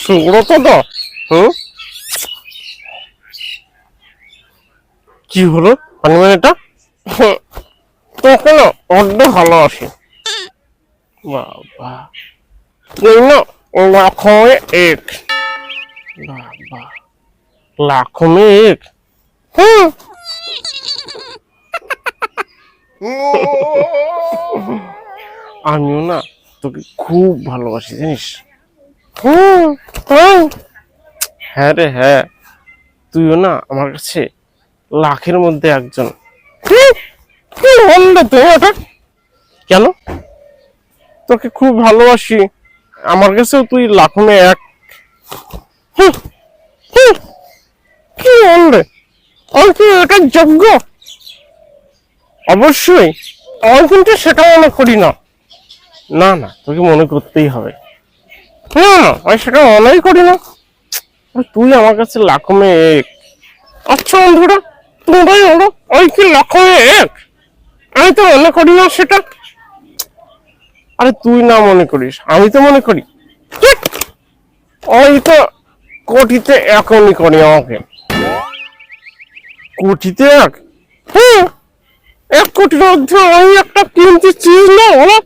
সুব্রত তো হুম কি হলো মানে এটা তোকে না বড্ড ভালোবাসি বাবা তুই না লাখো में एक বাবা লাখো में एक হুম আমিও না তোকে খুব ভালোবাসি জানিস হুম হুম হ্যাঁ রে হ্যাঁ তুইও না আমার কাছে লাখের মধ্যে একজন কি বললে তুই এটা কেন তোকে খুব ভালোবাসি আমার কাছেও তুই লাখো में एक হুম, হুম, কি বললে আমি কি এটা যোগ্য অবশ্যই আমি কিন্তু সেটা মনে করি না না না তোকে মনে করতেই হবে না না আমি সেটা মনেই করি না তুই আমার কাছে লাখো में एक আচ্ছা বন্ধুরা তোমরাই বলো ওই কি লাখো में एक আমি তো মনে করি না সেটা আরে তুই না মনে করিস আমি তো মনে করি ওই তো কোটিতে এক মনে করি আমাকে কোটিতে এক হ্যাঁ 1 কোটির মধ্যে আমি একটা কিনতে চিজ না বলো